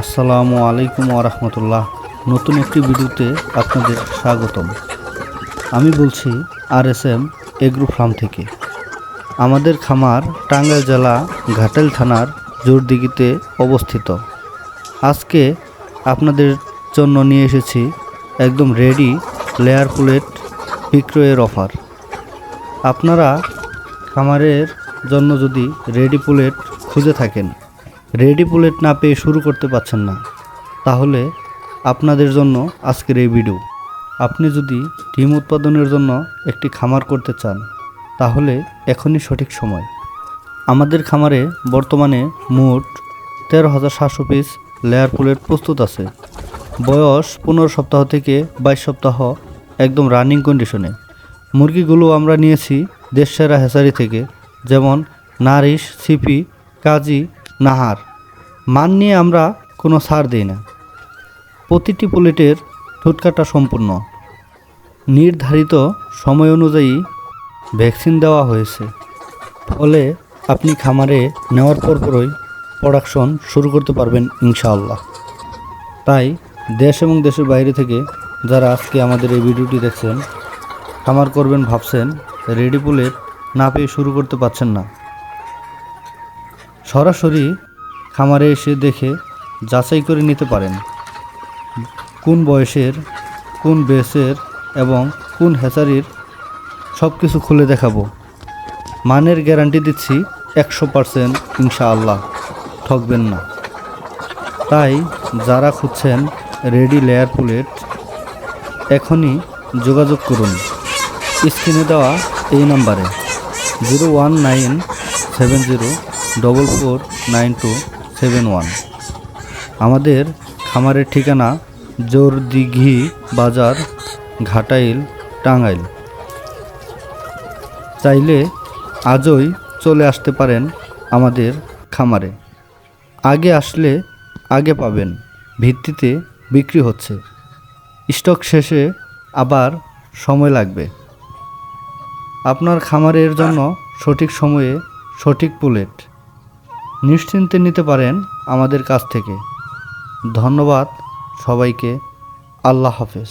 আসসালামু আলাইকুম ওয়া রাহমাতুল্লাহ। নতুন একটি ভিডিওতে আপনাদের স্বাগতম। আমি বলছি RSM এগ্রো ফার্ম থেকে। আমাদের খামার টাঙ্গাইল জেলা ঘাটাইল থানার জোরদিঘিতে অবস্থিত। আজকে আপনাদের জন্য নিয়ে এসেছি একদম রেডি লেয়ার পুলেট বিক্রয়ের অফার। আপনারা খামারের জন্য যদি রেডি পুলেট খুঁজে থাকেন, রেডি পুলেট না পেয়ে শুরু করতে পারছেন না, তাহলে আপনাদের জন্য আজকের এই ভিডিও। আপনি যদি ডিম উৎপাদনের জন্য একটি খামার করতে চান, তাহলে এখনই সঠিক সময়। আমাদের খামারে বর্তমানে মোট 13,700 পিস লেয়ার পুলেট প্রস্তুত আছে। বয়স 15 সপ্তাহ থেকে 22 সপ্তাহ, একদম রানিং কন্ডিশনে। মুরগিগুলো আমরা নিয়েছি দেশসেরা হ্যাচারি থেকে, যেমন নারিশ, সিপি, কাজী, নাহার। মান নিয়ে আমরা কোনো ছাড় দিই না। প্রতিটি পুলেটের ঠোঁটকাটা সম্পূর্ণ। নির্ধারিত সময় অনুযায়ী ভ্যাকসিন দেওয়া হয়েছে, ফলে আপনি খামারে নেওয়ার পরপরই প্রোডাকশন শুরু করতে পারবেন ইনশাআল্লাহ। তাই দেশ এবং দেশের বাইরে থেকে যারা আজকে আমাদের এই ভিডিওটি দেখছেন, খামার করবেন ভাবছেন, রেডি পুলেট না পেয়ে শুরু করতে পারছেন না, সরাসরি খামারে এসে দেখে যাচাই করে নিতে পারেন কোন বয়সের, কোন বেসের এবং কোন হ্যাচারির। সব কিছু খুলে দেখাবো। মানের গ্যারান্টি দিচ্ছি 100% ইনশাআল্লাহ, ঠকবেন না। তাই যারা খুঁজছেন রেডি লেয়ার পুলেট, এখনই যোগাযোগ করুন স্ক্রিনে দেওয়া এই নাম্বারে 01970449271। আমাদের খামারের ঠিকানা জোরদিঘি বাজার, ঘাটাইল, টাঙ্গাইল। চাইলে আজই চলে আসতে পারেন আমাদের খামারে। আগে আসলে আগে পাবেন ভিত্তিতে বিক্রি হচ্ছে। স্টক শেষে আবার সময় লাগবে। আপনার খামারের জন্য সঠিক সময়ে সঠিক পুলেট নিশ্চিন্তে নিতে পারেন আমাদের কাছ থেকে। ধন্যবাদ সবাইকে। আল্লাহ হাফেজ।